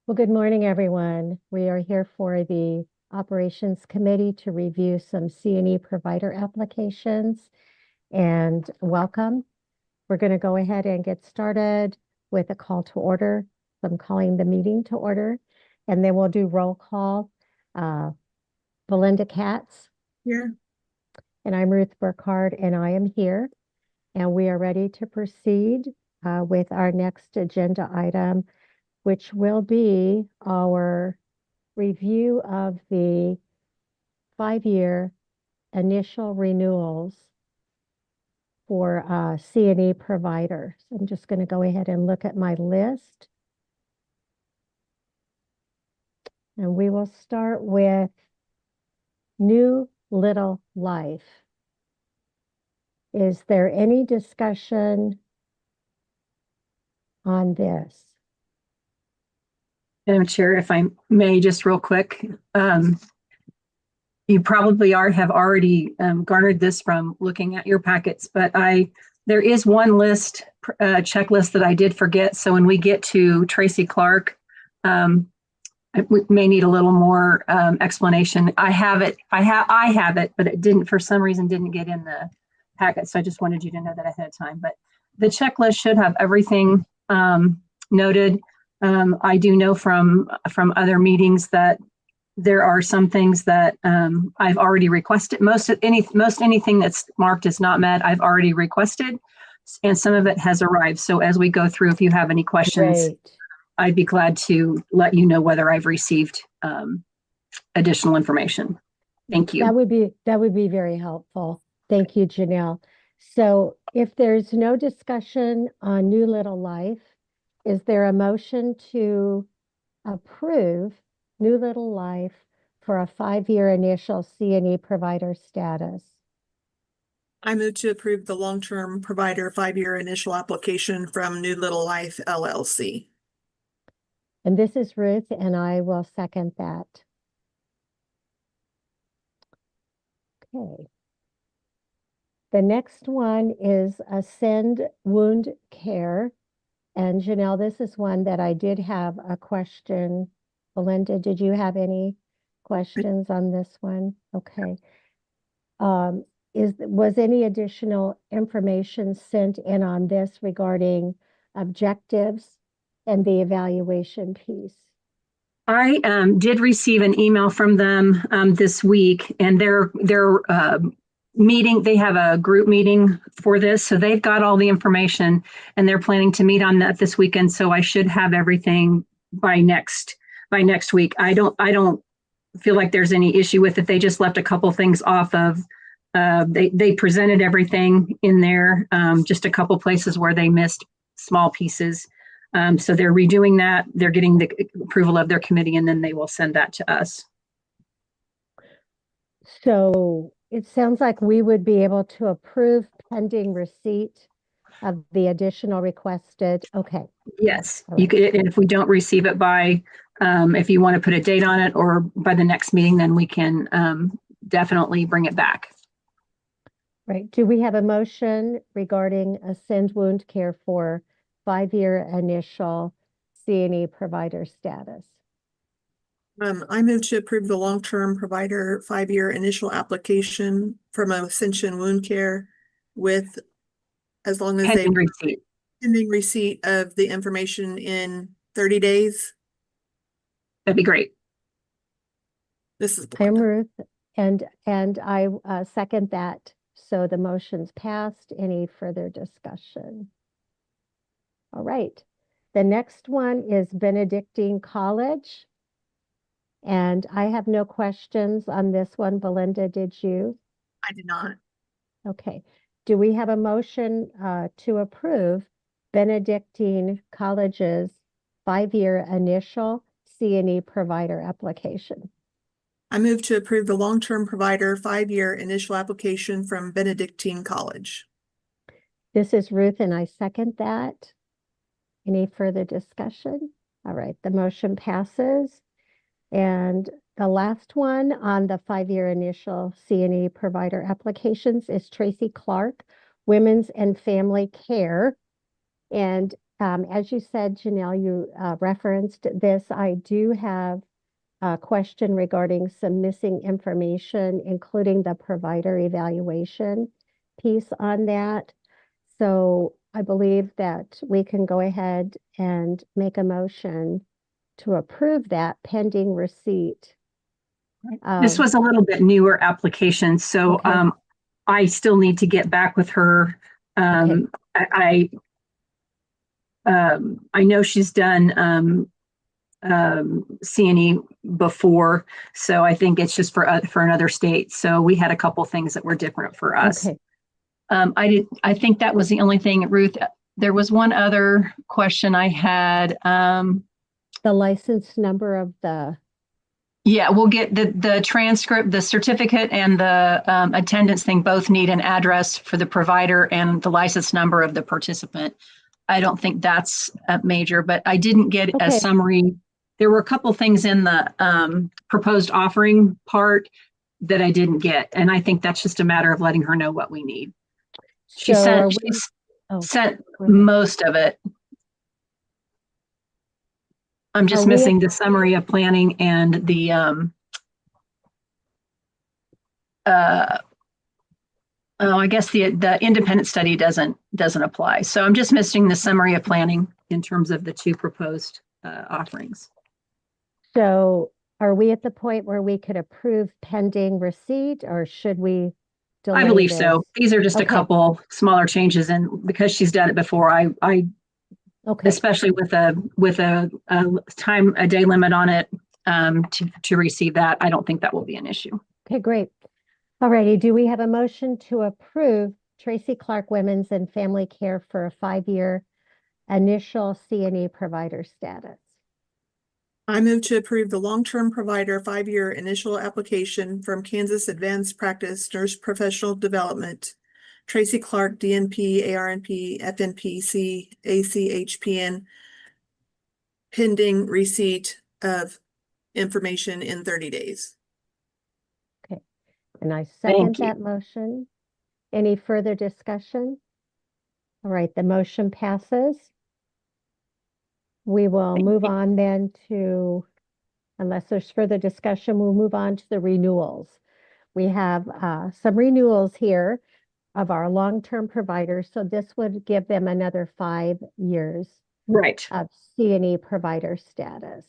Well, good morning, everyone. We are here for the Operations Committee to review some CNE provider applications, and welcome. We're going to go ahead and get started with a call to order. So I'm calling the meeting to order, and then we'll do roll call. Belinda Katz. Here. And I'm Ruth Burkhardt, and I am here. And we are ready to proceed with our next agenda item, which will be our review of the 5-year initial renewals for CNE providers. I'm just going to go ahead and look at my list. And we will start with New Little Life. Is there any discussion on this? Madam Chair, if I may, just real quick, you probably have already garnered this from looking at your packets, but there is one checklist that I did forget. So when we get to Tracy Clark, we may need a little more explanation. I have it, but it didn't, for some reason, didn't get in the packet. So I just wanted you to know that ahead of time. But the checklist should have everything noted. I do know from other meetings that there are some things that I've already requested. Most anything that's marked as not met, I've already requested, and some of it has arrived. So as we go through, if you have any questions, Great. I'd be glad to let you know whether I've received additional information. Thank you. That would be very helpful. Thank you, Janelle. So if there's no discussion on New Little Life, is there a motion to approve New Little Life for a 5-year initial CNE provider status? I move to approve the long-term provider 5-year initial application from New Little Life LLC. And this is Ruth, and I will second that. Okay. The next one is Ascend Wound Care. And Janelle, this is one that I did have a question. Belinda, did you have any questions on this one? Okay. Was any additional information sent in on this regarding objectives and the evaluation piece? I did receive an email from them this week, and their meeting, they have a group meeting for this, so they've got all the information, and they're planning to meet on that this weekend. So I should have everything by next week. I don't feel like there's any issue with it. They just left a couple things off of. They presented everything in there, just a couple places where they missed small pieces. So they're redoing that. They're getting the approval of their committee, and then they will send that to us. So it sounds like we would be able to approve pending receipt of the additional requested. Okay. Yes, All right. you could, and if we don't receive it by, if you want to put a date on it or by the next meeting, then we can definitely bring it back. Right. Do we have a motion regarding Ascend Wound Care for 5-year initial CNE provider status? I move to approve the long-term provider 5-year initial application from Ascension Wound Care with, as long as Pending receipt. Pending receipt of the information in 30 days. That'd be great. This is I'm Belinda. Ruth, and I second that. So the motion's passed. Any further discussion? All right. The next one is Benedictine College. And I have no questions on this one. Belinda, did you? I did not. Okay. Do we have a motion to approve Benedictine College's 5-year initial CNE provider application? I move to approve the long-term provider 5-year initial application from Benedictine College. This is Ruth, and I second that. Any further discussion? All right, the motion passes. And the last one on the 5-year initial CNE provider applications is Tracy Clark, Women's and Family Care. And As you said, Janelle, you referenced this. I do have a question regarding some missing information, including the provider evaluation piece on that. So I believe that we can go ahead and make a motion to approve that pending receipt. This was a little bit newer application, so Okay. I still need to get back with her. I know she's done CNE before, so I think it's just for another state. So we had a couple things that were different for us. Okay. I think that was the only thing, Ruth. There was one other question I had. The license number of the. Yeah, we'll get the transcript, the certificate, and the attendance thing both need an address for the provider and the license number of the participant. I don't think that's major, but I didn't get a summary. There were a couple things in the proposed offering part that I didn't get, and I think that's just a matter of letting her know what we need. She sent most of it. I'm just missing the summary of planning and the I guess the independent study doesn't apply. So I'm just missing the summary of planning in terms of the two proposed offerings. So are we at the point where we could approve pending receipt, or should we delay I believe this? so. These are just a couple smaller changes, and because she's done it before, I especially with a day limit on it to receive that, I don't think that will be an issue. Okay, great. All righty. Do we have a motion to approve Tracy Clark Women's and Family Care for a 5-year initial CNE provider status? I move to approve the long-term provider 5-year initial application from Kansas Advanced Practice Nurse Professional Development, Tracy Clark, DNP, ARNP, FNP, ACHPN, pending receipt of information in 30 days. Okay, and I second that motion. Any further discussion? All right, the motion passes. We will move on then to, unless there's further discussion, we'll move on to the renewals. We have some renewals here of our long-term providers. So this would give them another 5 years of CNE provider status.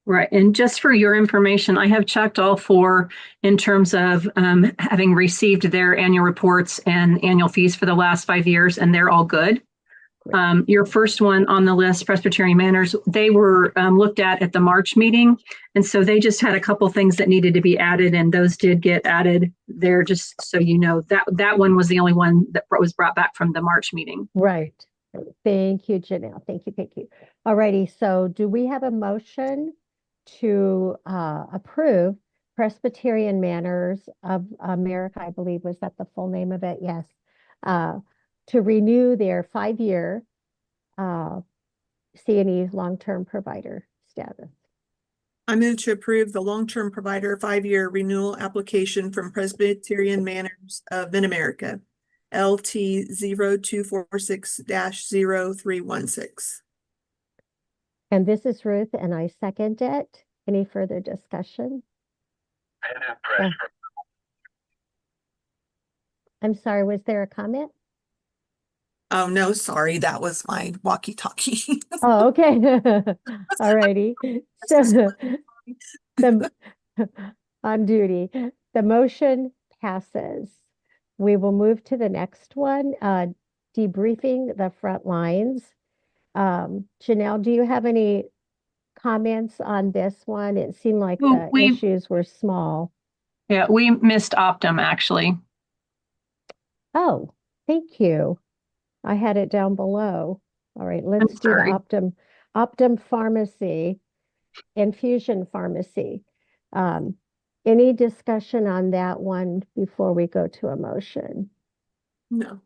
Right. And just for your information, I have checked all 4 in terms of having received their annual reports and annual fees for the last 5 years, and they're all good. Your first one on the list, Presbyterian Manors, they were looked at the March meeting. And so they just had a couple things that needed to be added, and those did get added there, just so you know. That one was the only one that was brought back from the March meeting. Right. Thank you, Janelle. Thank you. Thank you. All righty. So do we have a motion to approve Presbyterian Manors of America? I believe, was that the full name of it? Yes. To renew their 5-year CNE long-term provider status. I move to approve the long-term provider 5-year renewal application from Presbyterian Manors of Mid-America, LT 0246-0316. And this is Ruth, and I second it. Any further discussion? I'm sorry, was there a comment? Oh, no, sorry. That was my walkie-talkie. Oh, okay. All righty. So on duty, the motion passes. We will move to the next one, debriefing the front lines. Janelle, do you have any comments on this one? It seemed like the issues were small. Yeah, we missed Optum, actually. Oh, thank you. I had it down below. All right, let's do the Optum Pharmacy, Infusion Pharmacy. Any discussion on that one before we go to a motion? No.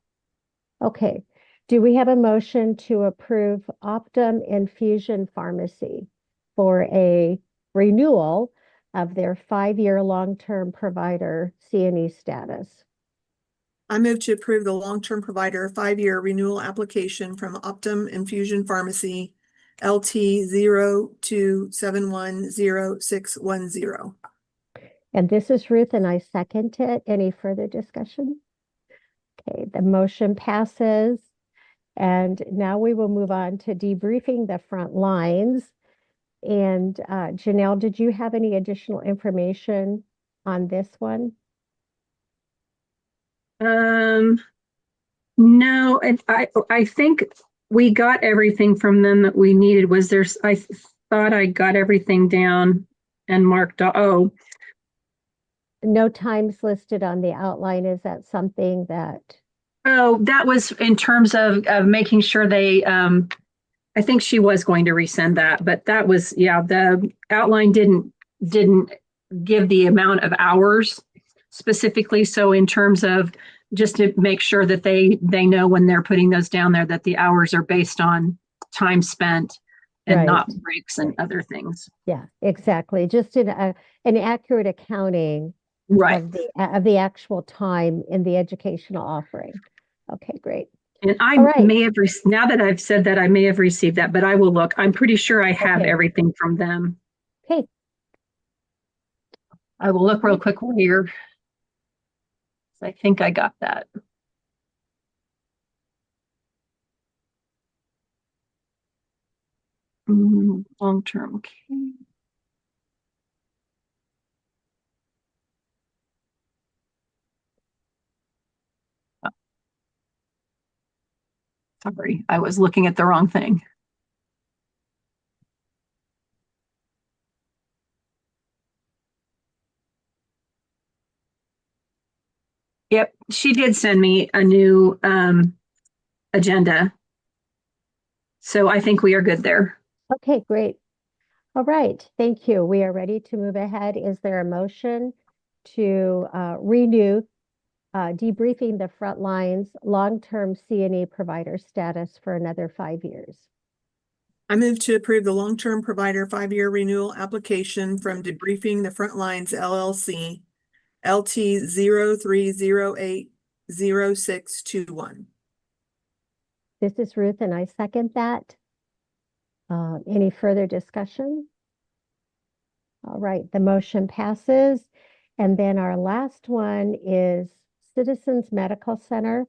Okay. Do we have a motion to approve Optum Infusion Pharmacy for a renewal of their 5-year long-term provider CNE status? I move to approve the long-term provider 5-year renewal application from Optum Infusion Pharmacy LT 02710610. And this is Ruth, and I second it. Any further discussion? Okay, the motion passes. And now we will move on to debriefing the front lines. And Janelle, did you have any additional information on this one? No, and I think we got everything from them that we needed. I thought I got everything down and marked, oh, No times listed on the outline. Is that something that? oh, that was in terms of making sure they, I think she was going to resend that, but that was, yeah, the outline didn't give the amount of hours specifically. So in terms of just to make sure that they know when they're putting those down there, that the hours are based on time spent and Right. not breaks and other things. Yeah, exactly. Just an accurate accounting Right. of the actual time in the educational offering. Okay, great. And I All right. may have, now that I've said that, I may have received that, but I will look. I'm pretty sure I have Okay. everything from them. Okay. I will look real quick here. I think I got that. Long-term, okay. Sorry, I was looking at the wrong thing. Yep, she did send me a new agenda. So I think we are good there. Okay, great. All right, thank you. We are ready to move ahead. Is there a motion to renew debriefing the front lines long-term CNE provider status for another 5 years? I move to approve the long-term provider 5-year renewal application from Debriefing the Frontlines LLC LT 03080621. This is Ruth, and I second that. Any further discussion? All right, the motion passes. And then our last one is Citizens Medical Center.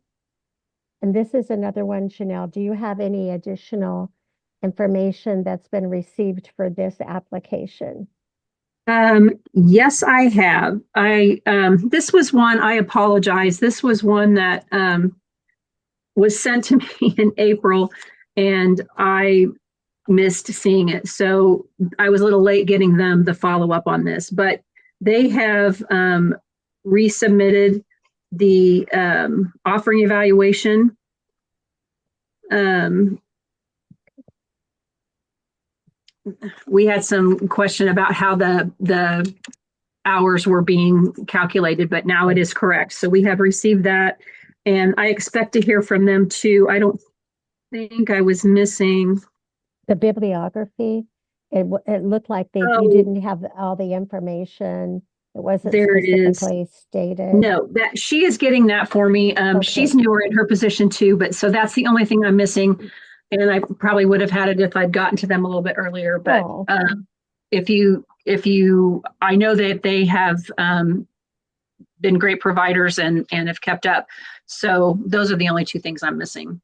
And this is another one, Janelle. Do you have any additional information that's been received for this application? Yes, I have. This was one, I apologize. This was one that was sent to me in April, and I missed seeing it. So I was a little late getting them the follow-up on this, but they have resubmitted the offering evaluation. We had some question about how the hours were being calculated, but now it is correct. So we have received that, and I expect to hear from them too. I don't think I was missing The bibliography. It looked like you didn't have all the information. It wasn't there it is. specifically stated. No, that she is getting that for me. She's newer in her position too, but so that's the only thing I'm missing. And I probably would have had it if I'd gotten to them a little bit earlier. But if you, I know that they have been great providers and have kept up. So those are the only two things I'm missing.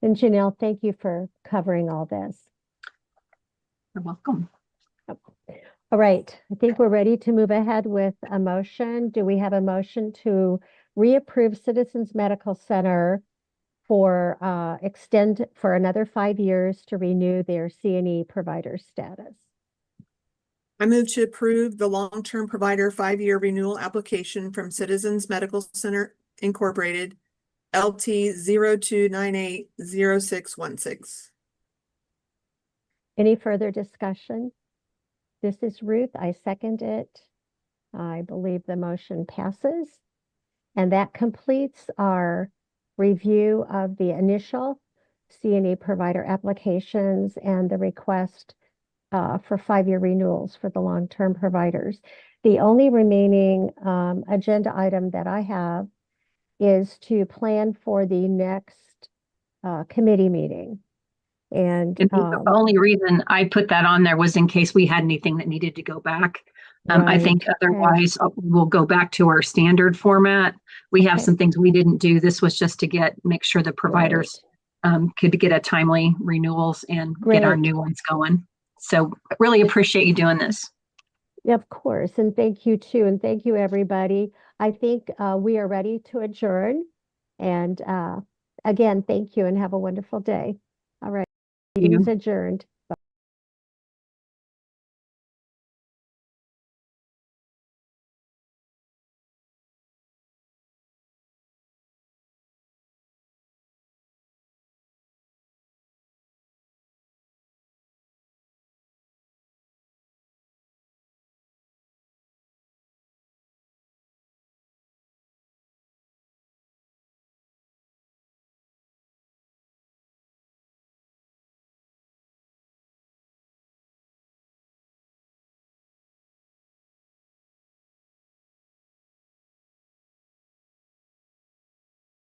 And Janelle, thank you for covering all this. You're welcome. All right, I think we're ready to move ahead with a motion. Do we have a motion to reapprove Citizens Medical Center for extend for another 5 years to renew their CNE provider status? I move to approve the long-term provider 5-year renewal application from Citizens Medical Center Incorporated LT 02980616. Any further discussion? This is Ruth. I second it. I believe the motion passes. And that completes our review of the initial CNE provider applications and the request for 5-year renewals for the long-term providers. The only remaining agenda item that I have is to plan for the next committee meeting. And And the only reason I put that on there was in case we had anything that needed to go back. I think right, okay, otherwise we'll go back to our standard format. We have okay, some things we didn't do. This was just to make sure the providers could get a timely renewals and get our great. new ones going. So really appreciate you doing this. Of course, and thank you too, and thank you, everybody. I think we are ready to adjourn. And again, thank you and have a wonderful day. All right, meeting's adjourned.